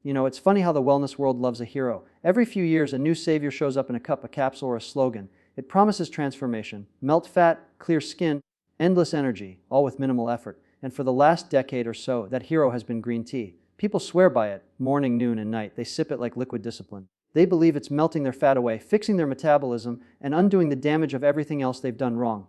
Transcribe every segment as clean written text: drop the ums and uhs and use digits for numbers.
You know, it's funny how the wellness world loves a hero. Every few years, a new savior shows up in a cup, a capsule, or a slogan. It promises transformation, melt fat, clear skin, endless energy, all with minimal effort. And for the last decade or so, that hero has been green tea. People swear by it, morning, noon, and night. They sip it like liquid discipline. They believe it's melting their fat away, fixing their metabolism, and undoing the damage of everything else they've done wrong.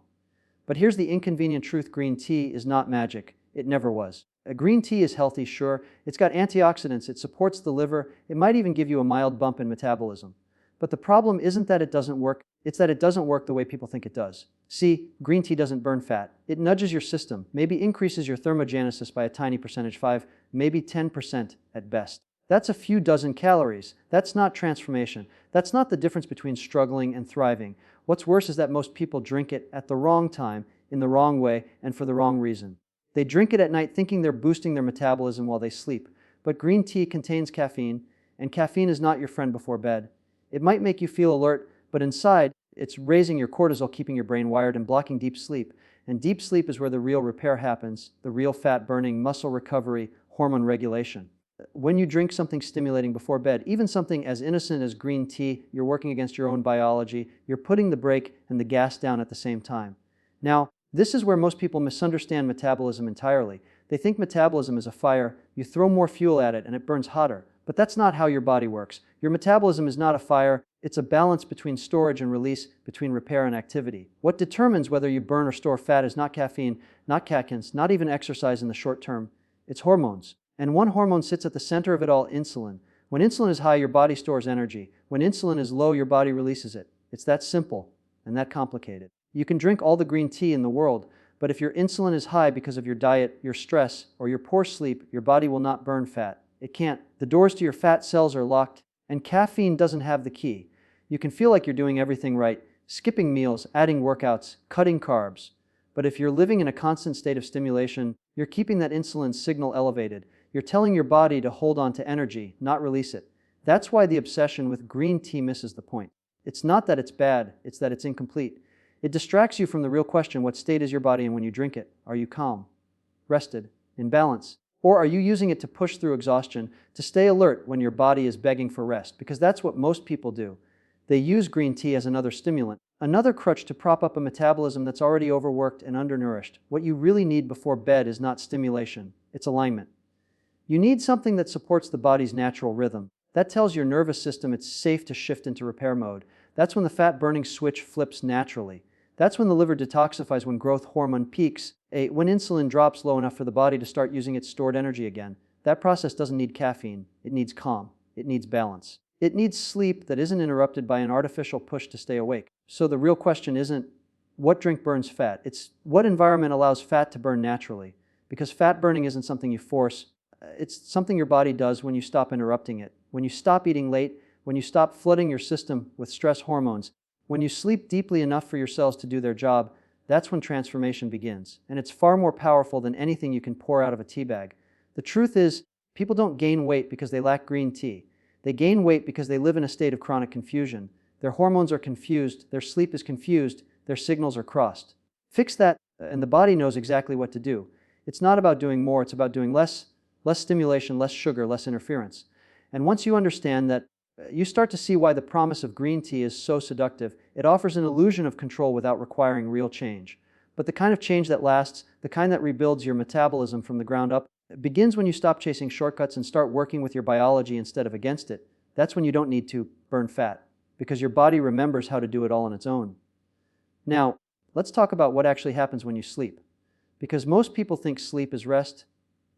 But here's the inconvenient truth: green tea is not magic. It never was. Green tea is healthy, sure. It's got antioxidants, it supports the liver, it might even give you a mild bump in metabolism. But the problem isn't that it doesn't work, it's that it doesn't work the way people think it does. See, green tea doesn't burn fat. It nudges your system, maybe increases your thermogenesis by a tiny percentage, 5, maybe 10% at best. That's a few dozen calories. That's not transformation. That's not the difference between struggling and thriving. What's worse is that most people drink it at the wrong time, in the wrong way, and for the wrong reason. They drink it at night thinking they're boosting their metabolism while they sleep. But green tea contains caffeine, and caffeine is not your friend before bed. It might make you feel alert, but inside, it's raising your cortisol, keeping your brain wired, and blocking deep sleep. And deep sleep is where the real repair happens, the real fat burning, muscle recovery, hormone regulation. When you drink something stimulating before bed, even something as innocent as green tea, you're working against your own biology. You're putting the brake and the gas down at the same time. Now, this is where most people misunderstand metabolism entirely. They think metabolism is a fire. You throw more fuel at it and it burns hotter. But that's not how your body works. Your metabolism is not a fire. It's a balance between storage and release, between repair and activity. What determines whether you burn or store fat is not caffeine, not catechins, not even exercise in the short term. It's hormones. And one hormone sits at the center of it all: insulin. When insulin is high, your body stores energy. When insulin is low, your body releases it. It's that simple and that complicated. You can drink all the green tea in the world, but if your insulin is high because of your diet, your stress, or your poor sleep, your body will not burn fat. It can't. The doors to your fat cells are locked, and caffeine doesn't have the key. You can feel like you're doing everything right, skipping meals, adding workouts, cutting carbs. But if you're living in a constant state of stimulation, you're keeping that insulin signal elevated. You're telling your body to hold on to energy, not release it. That's why the obsession with green tea misses the point. It's not that it's bad, it's that it's incomplete. It distracts you from the real question: what state is your body in when you drink it? Are you calm, rested, in balance? Or are you using it to push through exhaustion, to stay alert when your body is begging for rest? Because that's what most people do. They use green tea as another stimulant, another crutch to prop up a metabolism that's already overworked and undernourished. What you really need before bed is not stimulation, it's alignment. You need something that supports the body's natural rhythm. That tells your nervous system it's safe to shift into repair mode. That's when the fat-burning switch flips naturally. That's when the liver detoxifies, when growth hormone peaks, when insulin drops low enough for the body to start using its stored energy again. That process doesn't need caffeine. It needs calm. It needs balance. It needs sleep that isn't interrupted by an artificial push to stay awake. So the real question isn't what drink burns fat. It's what environment allows fat to burn naturally. Because fat burning isn't something you force. It's something your body does when you stop interrupting it. When you stop eating late, when you stop flooding your system with stress hormones, when you sleep deeply enough for your cells to do their job, that's when transformation begins. And it's far more powerful than anything you can pour out of a tea bag. The truth is, people don't gain weight because they lack green tea. They gain weight because they live in a state of chronic confusion. Their hormones are confused, their sleep is confused, their signals are crossed. Fix that, and the body knows exactly what to do. It's not about doing more, it's about doing less stimulation, less sugar, less interference. And once you understand that, you start to see why the promise of green tea is so seductive. It offers an illusion of control without requiring real change. But the kind of change that lasts, the kind that rebuilds your metabolism from the ground up, begins when you stop chasing shortcuts and start working with your biology instead of against it. That's when you don't need to burn fat, because your body remembers how to do it all on its own. Now, let's talk about what actually happens when you sleep. Because most people think sleep is rest.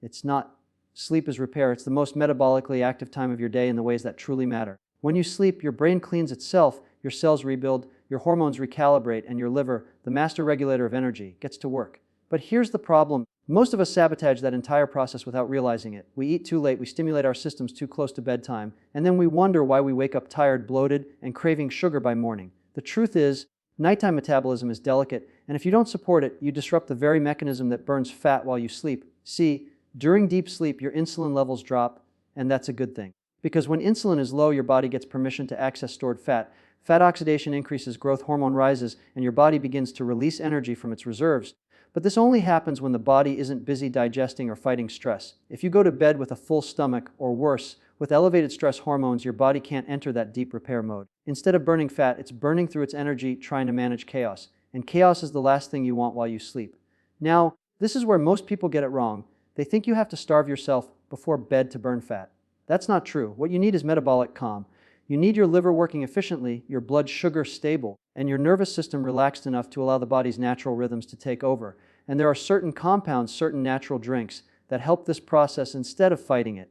It's not. Sleep is repair. It's the most metabolically active time of your day in the ways that truly matter. When you sleep, your brain cleans itself, your cells rebuild, your hormones recalibrate, and your liver, the master regulator of energy, gets to work. But here's the problem. Most of us sabotage that entire process without realizing it. We eat too late, we stimulate our systems too close to bedtime, and then we wonder why we wake up tired, bloated, and craving sugar by morning. The truth is, nighttime metabolism is delicate, and if you don't support it, you disrupt the very mechanism that burns fat while you sleep. See, during deep sleep, your insulin levels drop, and that's a good thing. Because when insulin is low, your body gets permission to access stored fat. Fat oxidation increases, growth hormone rises, and your body begins to release energy from its reserves. But this only happens when the body isn't busy digesting or fighting stress. If you go to bed with a full stomach, or worse, With elevated stress hormones, your body can't enter that deep repair mode. Instead of burning fat, it's burning through its energy trying to manage chaos. And chaos is the last thing you want while you sleep. Now, this is where most people get it wrong. They think you have to starve yourself before bed to burn fat. That's not true. What you need is metabolic calm. You need your liver working efficiently, your blood sugar stable, and your nervous system relaxed enough to allow the body's natural rhythms to take over. And there are certain compounds, certain natural drinks that help this process instead of fighting it.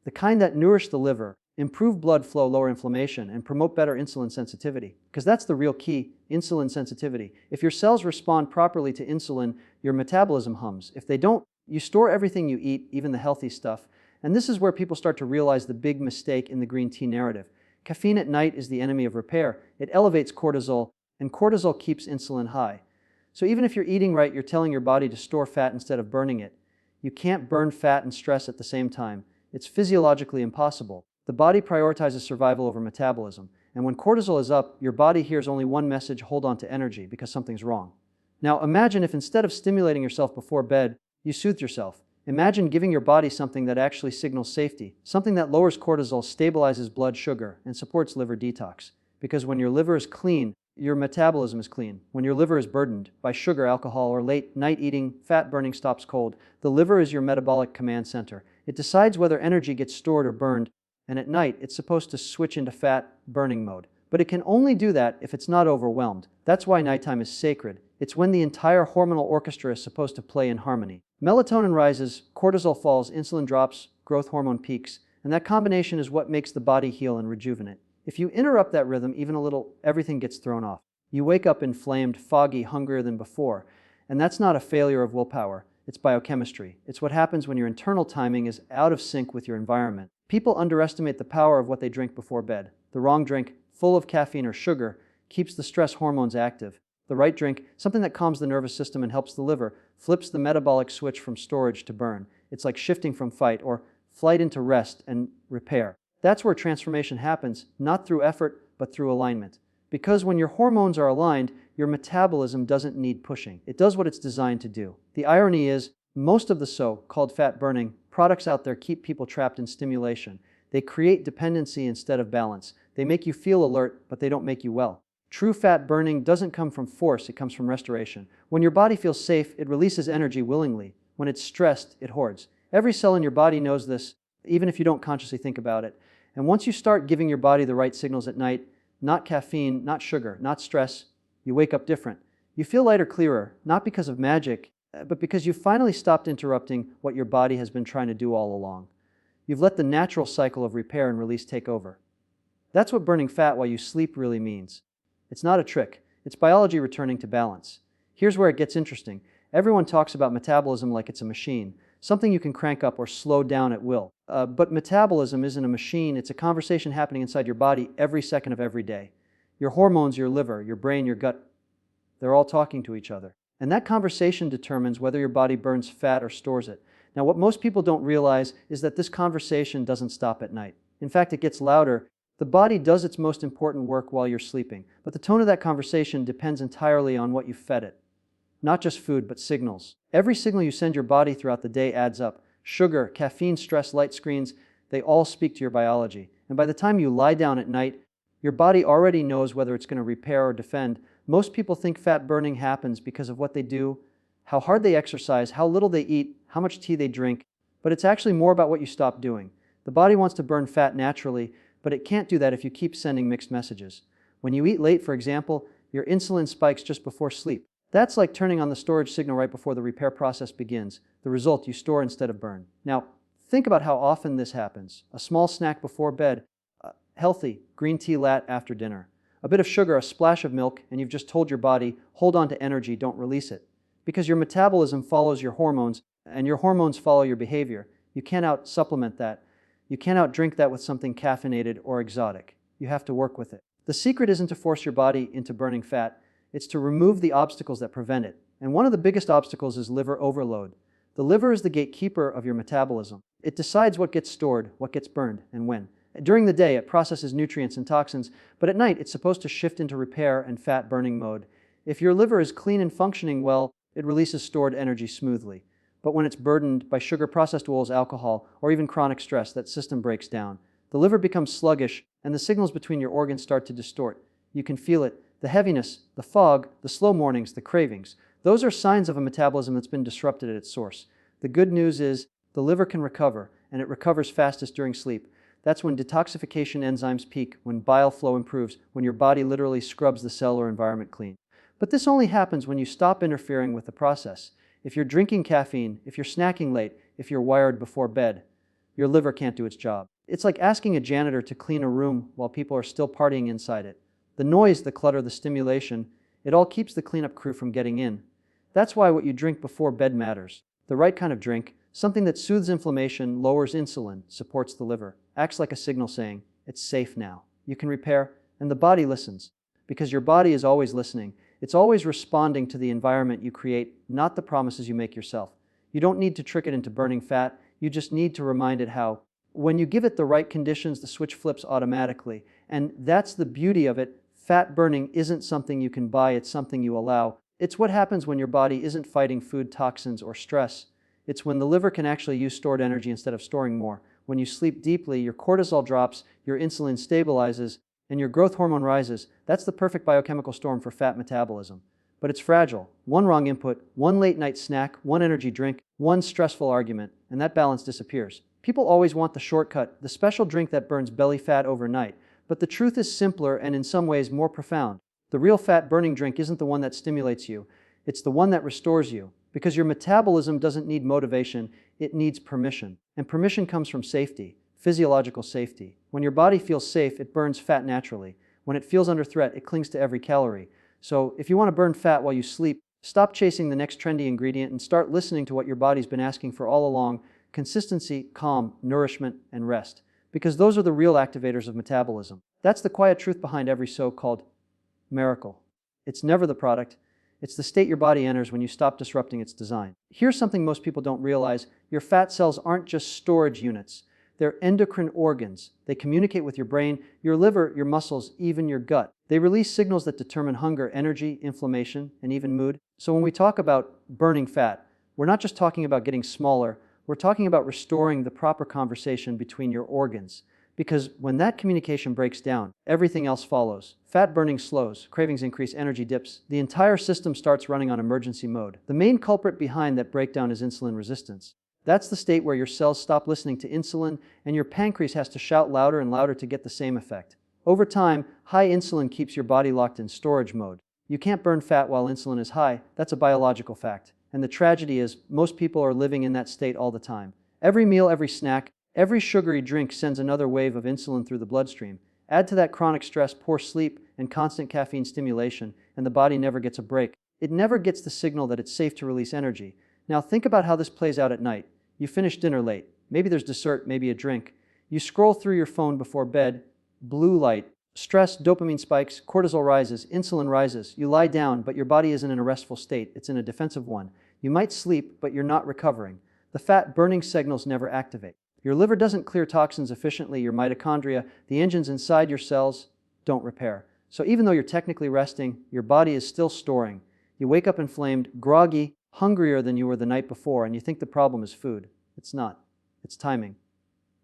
The kind that nourish the liver, improve blood flow, lower inflammation, and promote better insulin sensitivity. Because that's the real key, insulin sensitivity. If your cells respond properly to insulin, your metabolism hums. If they don't, you store everything you eat, even the healthy stuff. And this is where people start to realize the big mistake in the green tea narrative. Caffeine at night is the enemy of repair. It elevates cortisol, and cortisol keeps insulin high. So even if you're eating right, you're telling your body to store fat instead of burning it. You can't burn fat and stress at the same time. It's physiologically impossible. The body prioritizes survival over metabolism. And when cortisol is up, your body hears only one message: hold on to energy, because something's wrong. Now imagine if instead of stimulating yourself before bed, you soothed yourself. Imagine giving your body something that actually signals safety, something that lowers cortisol, stabilizes blood sugar, and supports liver detox. Because when your liver is clean, your metabolism is clean. When your liver is burdened by sugar, alcohol, or late night eating, fat burning stops cold. The liver is your metabolic command center. It decides whether energy gets stored or burned, and at night, it's supposed to switch into fat burning mode. But it can only do that if it's not overwhelmed. That's why nighttime is sacred. It's when the entire hormonal orchestra is supposed to play in harmony. Melatonin rises, cortisol falls, insulin drops, growth hormone peaks, and that combination is what makes the body heal and rejuvenate. If you interrupt that rhythm even a little, everything gets thrown off. You wake up inflamed, foggy, hungrier than before, and that's not a failure of willpower. It's biochemistry. It's what happens when your internal timing is out of sync with your environment. People underestimate the power of what they drink before bed. The wrong drink, full of caffeine or sugar, keeps the stress hormones active. The right drink, something that calms the nervous system and helps the liver, flips the metabolic switch from storage to burn. It's like shifting from fight or flight into rest and repair. That's where transformation happens, not through effort, but through alignment. Because when your hormones are aligned, your metabolism doesn't need pushing. It does what it's designed to do. The irony is, most of the so-called fat-burning products out there keep people trapped in stimulation. They create dependency instead of balance. They make you feel alert, but they don't make you well. True fat burning doesn't come from force, it comes from restoration. When your body feels safe, it releases energy willingly. When it's stressed, it hoards. Every cell in your body knows this, even if you don't consciously think about it. And once you start giving your body the right signals at night, not caffeine, not sugar, not stress, you wake up different. You feel lighter, clearer, not because of magic, but because you finally stopped interrupting what your body has been trying to do all along. You've let the natural cycle of repair and release take over. That's what burning fat while you sleep really means. It's not a trick. It's biology returning to balance. Here's where it gets interesting. Everyone talks about metabolism like it's a machine, something you can crank up or slow down at will. But metabolism isn't a machine. It's a conversation happening inside your body every second of every day. Your hormones, your liver, your brain, your gut, they're all talking to each other. And that conversation determines whether your body burns fat or stores it. Now, what most people don't realize is that this conversation doesn't stop at night. In fact, it gets louder. The body does its most important work while you're sleeping, but the tone of that conversation depends entirely on what you fed it. Not just food, but signals. Every signal you send your body throughout the day adds up. Sugar, caffeine, stress, light screens, they all speak to your biology. And by the time you lie down at night, your body already knows whether it's going to repair or defend. Most people think fat burning happens because of what they do, how hard they exercise, how little they eat, how much tea they drink, but it's actually more about what you stop doing. The body wants to burn fat naturally, but it can't do that if you keep sending mixed messages. When you eat late, for example, your insulin spikes just before sleep. That's like turning on the storage signal right before the repair process begins. The result, you store instead of burn. Now, think about how often this happens. A small snack before bed, healthy, green tea latte after dinner. A bit of sugar, a splash of milk, and you've just told your body, hold on to energy, don't release it. Because your metabolism follows your hormones, and your hormones follow your behavior. You can't out-supplement that. You can't out-drink that with something caffeinated or exotic. You have to work with it. The secret isn't to force your body into burning fat. It's to remove the obstacles that prevent it. And one of the biggest obstacles is liver overload. The liver is the gatekeeper of your metabolism. It decides what gets stored, what gets burned, and when. During the day, it processes nutrients and toxins, but at night, it's supposed to shift into repair and fat-burning mode. If your liver is clean and functioning well, it releases stored energy smoothly. But when it's burdened by sugar, processed oils, alcohol, or even chronic stress, that system breaks down. The liver becomes sluggish, and the signals between your organs start to distort. You can feel it. The heaviness, the fog, the slow mornings, the cravings. Those are signs of a metabolism that's been disrupted at its source. The good news is the liver can recover, and it recovers fastest during sleep. That's when detoxification enzymes peak, when bile flow improves, when your body literally scrubs the cell or environment clean. But this only happens when you stop interfering with the process. If you're drinking caffeine, if you're snacking late, if you're wired before bed, your liver can't do its job. It's like asking a janitor to clean a room while people are still partying inside it. The noise, the clutter, the stimulation, it all keeps the cleanup crew from getting in. That's why what you drink before bed matters. The right kind of drink, something that soothes inflammation, lowers insulin, supports the liver, acts like a signal saying, it's safe now. You can repair, and the body listens. Because your body is always listening. It's always responding to the environment you create, not the promises you make yourself. You don't need to trick it into burning fat, you just need to remind it how. When you give it the right conditions, the switch flips automatically. And that's the beauty of it. Fat burning isn't something you can buy, it's something you allow. It's what happens when your body isn't fighting food toxins or stress. It's when the liver can actually use stored energy instead of storing more. When you sleep deeply, your cortisol drops, your insulin stabilizes, and your growth hormone rises. That's the perfect biochemical storm for fat metabolism. But it's fragile. One wrong input, one late night snack, one energy drink, one stressful argument, and that balance disappears. People always want the shortcut, the special drink that burns belly fat overnight. But the truth is simpler and in some ways more profound. The real fat-burning drink isn't the one that stimulates you. It's the one that restores you. Because your metabolism doesn't need motivation, it needs permission. And permission comes from safety, physiological safety. When your body feels safe, it burns fat naturally. When it feels under threat, it clings to every calorie. So if you want to burn fat while you sleep, stop chasing the next trendy ingredient and start listening to what your body's been asking for all along: consistency, calm, nourishment, and rest. Because those are the real activators of metabolism. That's the quiet truth behind every so-called miracle. It's never the product. It's the state your body enters when you stop disrupting its design. Here's something most people don't realize. Your fat cells aren't just storage units. They're endocrine organs. They communicate with your brain, your liver, your muscles, even your gut. They release signals that determine hunger, energy, inflammation, and even mood. So when we talk about burning fat, we're not just talking about getting smaller. We're talking about restoring the proper conversation between your organs. Because when that communication breaks down, everything else follows. Fat burning slows, cravings increase, energy dips. The entire system starts running on emergency mode. The main culprit behind that breakdown is insulin resistance. That's the state where your cells stop listening to insulin and your pancreas has to shout louder and louder to get the same effect. Over time, high insulin keeps your body locked in storage mode. You can't burn fat while insulin is high. That's a biological fact. And the tragedy is, most people are living in that state all the time. Every meal, every snack, every sugary drink sends another wave of insulin through the bloodstream. Add to that chronic stress, poor sleep, and constant caffeine stimulation, and the body never gets a break. It never gets the signal that it's safe to release energy. Now think about how this plays out at night. You finish dinner late. Maybe there's dessert, maybe a drink. You scroll through your phone before bed. Blue light. Stress, dopamine spikes, cortisol rises, insulin rises. You lie down, but your body isn't in a restful state. It's in a defensive one. You might sleep, but you're not recovering. The fat-burning signals never activate. Your liver doesn't clear toxins efficiently. Your mitochondria, the engines inside your cells, don't repair. So even though you're technically resting, your body is still storing. You wake up inflamed, groggy, hungrier than you were the night before, and you think the problem is food. It's not. It's timing.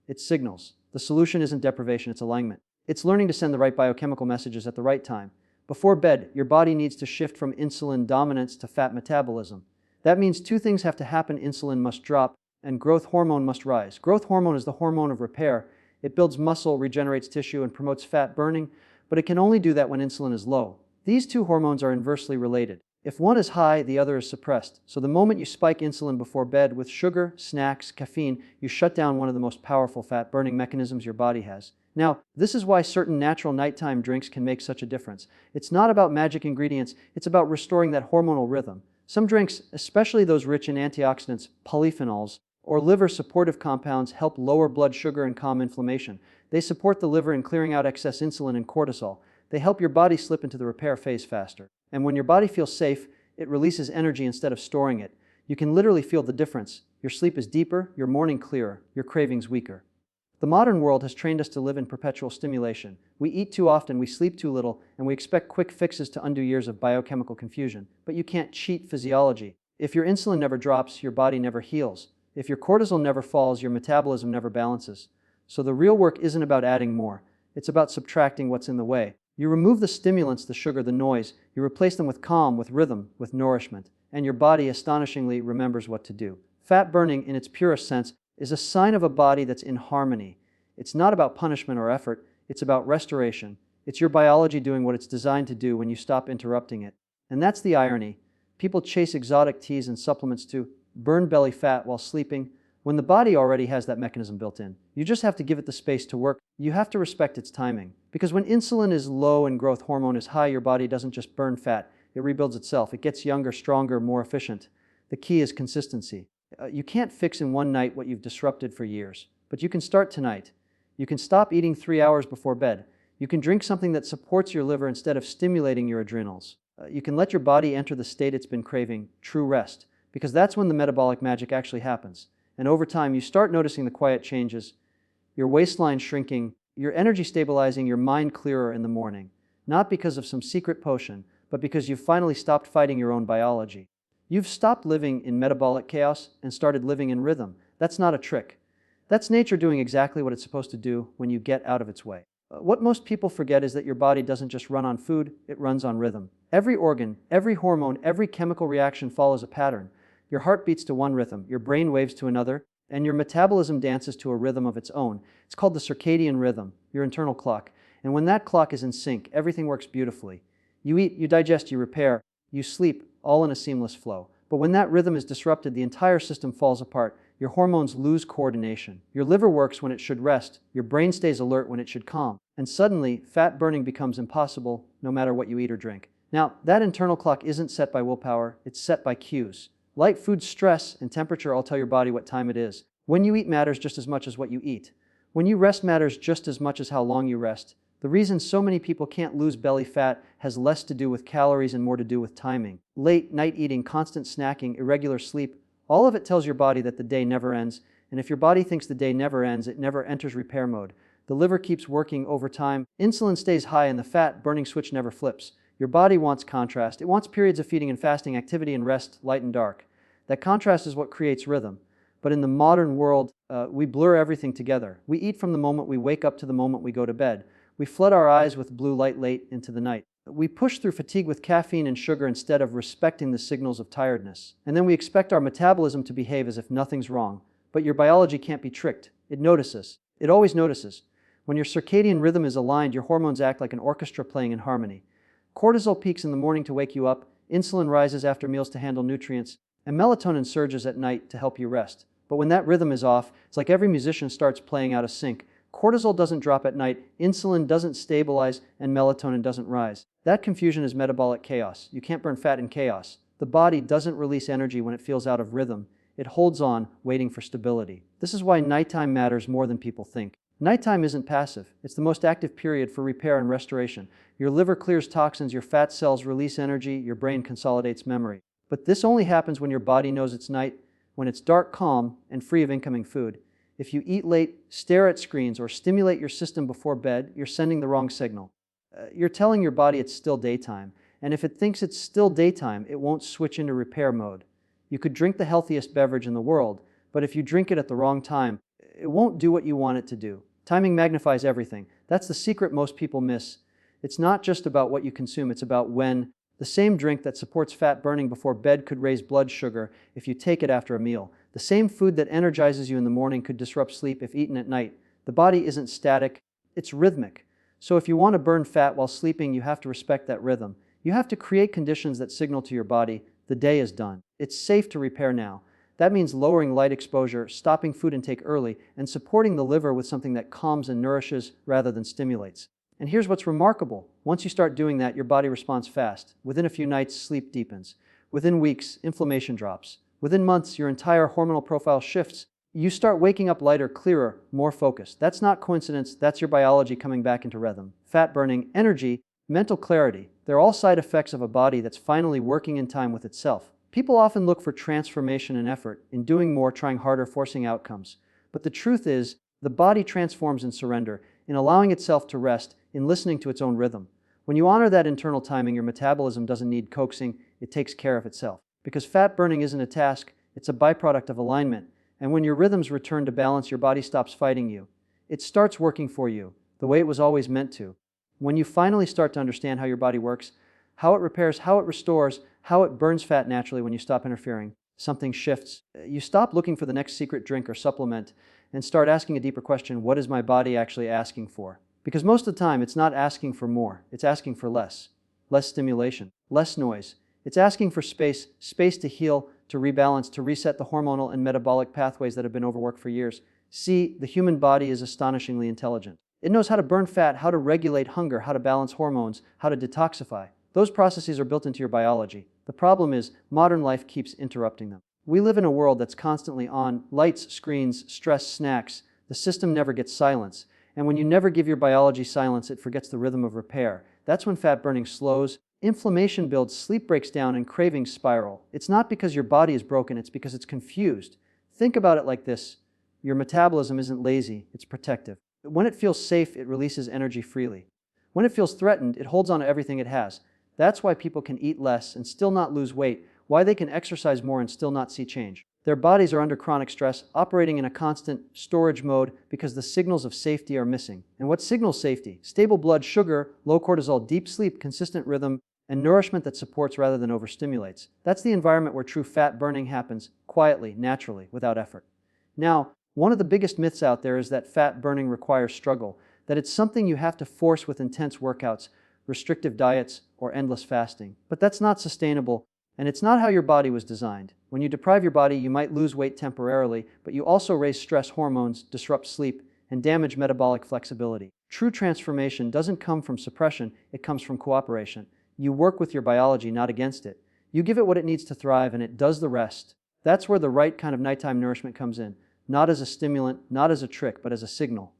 It's signals. The solution isn't deprivation, it's alignment. It's learning to send the right biochemical messages at the right time. Before bed, your body needs to shift from insulin dominance to fat metabolism. That means two things have to happen. Insulin must drop, and growth hormone must rise. Growth hormone is the hormone of repair. It builds muscle, regenerates tissue, and promotes fat burning, but it can only do that when insulin is low. These two hormones are inversely related. If one is high, the other is suppressed. So the moment you spike insulin before bed with sugar, snacks, caffeine, you shut down one of the most powerful fat-burning mechanisms your body has. Now, this is why certain natural nighttime drinks can make such a difference. It's not about magic ingredients, it's about restoring that hormonal rhythm. Some drinks, especially those rich in antioxidants, polyphenols, or liver-supportive compounds, help lower blood sugar and calm inflammation. They support the liver in clearing out excess insulin and cortisol. They help your body slip into the repair phase faster. And when your body feels safe, it releases energy instead of storing it. You can literally feel the difference. Your sleep is deeper, your morning clearer, your cravings weaker. The modern world has trained us to live in perpetual stimulation. We eat too often, we sleep too little, and we expect quick fixes to undo years of biochemical confusion. But you can't cheat physiology. If your insulin never drops, your body never heals. If your cortisol never falls, your metabolism never balances. So the real work isn't about adding more. It's about subtracting what's in the way. You remove the stimulants, the sugar, the noise. You replace them with calm, with rhythm, with nourishment. And your body astonishingly remembers what to do. Fat burning, in its purest sense, is a sign of a body that's in harmony. It's not about punishment or effort. It's about restoration. It's your biology doing what it's designed to do when you stop interrupting it. And that's the irony. People chase exotic teas and supplements to burn belly fat while sleeping, when the body already has that mechanism built in. You just have to give it the space to work. You have to respect its timing. Because when insulin is low and growth hormone is high, your body doesn't just burn fat. It rebuilds itself. It gets younger, stronger, more efficient. The key is consistency. You can't fix in one night what you've disrupted for years. But you can start tonight. You can stop eating 3 hours before bed. You can drink something that supports your liver instead of stimulating your adrenals. You can let your body enter the state it's been craving, true rest. Because that's when the metabolic magic actually happens. And over time, you start noticing the quiet changes, your waistline shrinking, your energy stabilizing, your mind clearer in the morning. Not because of some secret potion, but because you've finally stopped fighting your own biology. You've stopped living in metabolic chaos and started living in rhythm. That's not a trick. That's nature doing exactly what it's supposed to do when you get out of its way. What most people forget is that your body doesn't just run on food, it runs on rhythm. Every organ, every hormone, every chemical reaction follows a pattern. Your heart beats to one rhythm, your brain waves to another, and your metabolism dances to a rhythm of its own. It's called the circadian rhythm, your internal clock. And when that clock is in sync, everything works beautifully. You eat, you digest, you repair, you sleep, all in a seamless flow. But when that rhythm is disrupted, the entire system falls apart. Your hormones lose coordination. Your liver works when it should rest. Your brain stays alert when it should calm. And suddenly, fat burning becomes impossible no matter what you eat or drink. Now, that internal clock isn't set by willpower, it's set by cues. Light, food, stress, and temperature all tell your body what time it is. When you eat matters just as much as what you eat. When you rest matters just as much as how long you rest. The reason so many people can't lose belly fat has less to do with calories and more to do with timing. Late night eating, constant snacking, irregular sleep, all of it tells your body that the day never ends. And if your body thinks the day never ends, it never enters repair mode. The liver keeps working over time. Insulin stays high and the fat burning switch never flips. Your body wants contrast. It wants periods of feeding and fasting, activity and rest, light and dark. That contrast is what creates rhythm. But in the modern world, we blur everything together. We eat from the moment we wake up to the moment we go to bed. We flood our eyes with blue light late into the night. We push through fatigue with caffeine and sugar instead of respecting the signals of tiredness. And then we expect our metabolism to behave as if nothing's wrong. But your biology can't be tricked. It notices. It always notices. When your circadian rhythm is aligned, your hormones act like an orchestra playing in harmony. Cortisol peaks in the morning to wake you up, insulin rises after meals to handle nutrients, and melatonin surges at night to help you rest. But when that rhythm is off, it's like every musician starts playing out of sync. Cortisol doesn't drop at night, insulin doesn't stabilize, and melatonin doesn't rise. That confusion is metabolic chaos. You can't burn fat in chaos. The body doesn't release energy when it feels out of rhythm. It holds on, waiting for stability. This is why nighttime matters more than people think. Nighttime isn't passive. It's the most active period for repair and restoration. Your liver clears toxins, your fat cells release energy, your brain consolidates memory. But this only happens when your body knows it's night, when it's dark, calm, and free of incoming food. If you eat late, stare at screens, or stimulate your system before bed, you're sending the wrong signal. You're telling your body it's still daytime. And if it thinks it's still daytime, it won't switch into repair mode. You could drink the healthiest beverage in the world, but if you drink it at the wrong time, it won't do what you want it to do. Timing magnifies everything. That's the secret most people miss. It's not just about what you consume, it's about when. The same drink that supports fat burning before bed could raise blood sugar if you take it after a meal. The same food that energizes you in the morning could disrupt sleep if eaten at night. The body isn't static, it's rhythmic. So if you want to burn fat while sleeping, you have to respect that rhythm. You have to create conditions that signal to your body, the day is done. It's safe to repair now. That means lowering light exposure, stopping food intake early, and supporting the liver with something that calms and nourishes rather than stimulates. And here's what's remarkable. Once you start doing that, your body responds fast. Within a few nights, sleep deepens. Within weeks, inflammation drops. Within months, your entire hormonal profile shifts. You start waking up lighter, clearer, more focused. That's not coincidence. That's your biology coming back into rhythm. Fat burning, energy, mental clarity. They're all side effects of a body that's finally working in time with itself. People often look for transformation and effort in doing more, trying harder, forcing outcomes. But the truth is, the body transforms in surrender, in allowing itself to rest, in listening to its own rhythm. When you honor that internal timing, your metabolism doesn't need coaxing, it takes care of itself. Because fat burning isn't a task, it's a byproduct of alignment. And when your rhythms return to balance, your body stops fighting you. It starts working for you, the way it was always meant to. When you finally start to understand how your body works, how it repairs, how it restores, how it burns fat naturally when you stop interfering, something shifts. You stop looking for the next secret drink or supplement and start asking a deeper question: what is my body actually asking for? Because most of the time, it's not asking for more, it's asking for less. Less stimulation, less noise. It's asking for space, space to heal, to rebalance, to reset the hormonal and metabolic pathways that have been overworked for years. See, the human body is astonishingly intelligent. It knows how to burn fat, how to regulate hunger, how to balance hormones, how to detoxify. Those processes are built into your biology. The problem is, modern life keeps interrupting them. We live in a world that's constantly on: lights, screens, stress, snacks. The system never gets silence. And when you never give your biology silence, it forgets the rhythm of repair. That's when fat burning slows, inflammation builds, sleep breaks down, and cravings spiral. It's not because your body is broken, it's because it's confused. Think about it like this: your metabolism isn't lazy, it's protective. When it feels safe, it releases energy freely. When it feels threatened, it holds on to everything it has. That's why people can eat less and still not lose weight, why they can exercise more and still not see change. Their bodies are under chronic stress, operating in a constant storage mode because the signals of safety are missing. And what signals safety? Stable blood sugar, low cortisol, deep sleep, consistent rhythm, and nourishment that supports rather than overstimulates. That's the environment where true fat burning happens, quietly, naturally, without effort. Now, one of the biggest myths out there is that fat burning requires struggle, that it's something you have to force with intense workouts, restrictive diets, or endless fasting. But that's not sustainable, and it's not how your body was designed. When you deprive your body, you might lose weight temporarily, but you also raise stress hormones, disrupt sleep, and damage metabolic flexibility. True transformation doesn't come from suppression, it comes from cooperation. You work with your biology, not against it. You give it what it needs to thrive, and it does the rest. That's where the right kind of nighttime nourishment comes in. Not as a stimulant, not as a trick, but as a signal.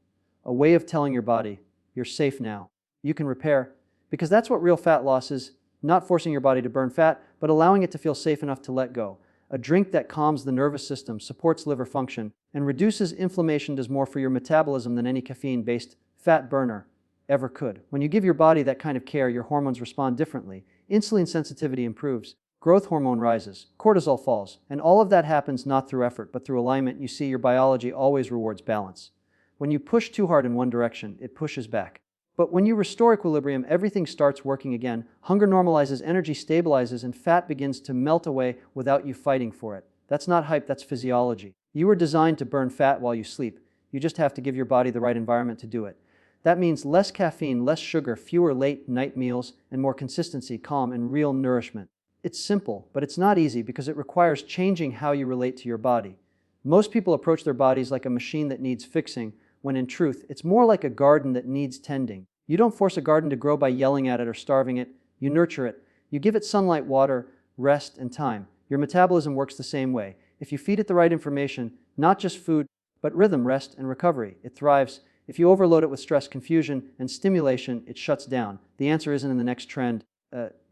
A way of telling your body, you're safe now. You can repair. Because that's what real fat loss is. Not forcing your body to burn fat, but allowing it to feel safe enough to let go. A drink that calms the nervous system, supports liver function, and reduces inflammation does more for your metabolism than any caffeine-based fat burner ever could. When you give your body that kind of care, your hormones respond differently. Insulin sensitivity improves. Growth hormone rises, cortisol falls, and all of that happens not through effort, but through alignment. You see, your biology always rewards balance. When you push too hard in one direction, it pushes back. But when you restore equilibrium, everything starts working again. Hunger normalizes, energy stabilizes, and fat begins to melt away without you fighting for it. That's not hype, that's physiology. You were designed to burn fat while you sleep. You just have to give your body the right environment to do it. That means less caffeine, less sugar, fewer late night meals, and more consistency, calm, and real nourishment. It's simple, but it's not easy because it requires changing how you relate to your body. Most people approach their bodies like a machine that needs fixing, when in truth, it's more like a garden that needs tending. You don't force a garden to grow by yelling at it or starving it. You nurture it. You give it sunlight, water, rest, and time. Your metabolism works the same way. If you feed it the right information, not just food, but rhythm, rest, and recovery, it thrives. If you overload it with stress, confusion, and stimulation, it shuts down. The answer isn't in the next trend.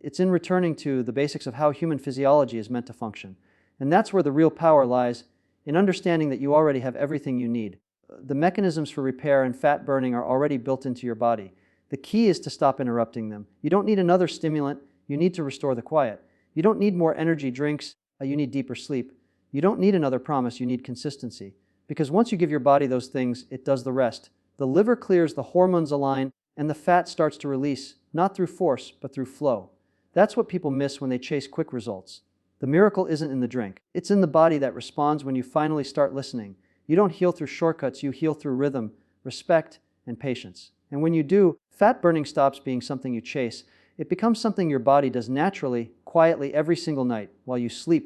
It's in returning to the basics of how human physiology is meant to function. And that's where the real power lies, in understanding that you already have everything you need. The mechanisms for repair and fat burning are already built into your body. The key is to stop interrupting them. You don't need another stimulant, you need to restore the quiet. You don't need more energy drinks, you need deeper sleep. You don't need another promise, you need consistency. Because once you give your body those things, it does the rest. The liver clears, the hormones align, and the fat starts to release, not through force, but through flow. That's what people miss when they chase quick results. The miracle isn't in the drink. It's in the body that responds when you finally start listening. You don't heal through shortcuts, you heal through rhythm, respect, and patience. And when you do, fat burning stops being something you chase. It becomes something your body does naturally, quietly, every single night, while you sleep,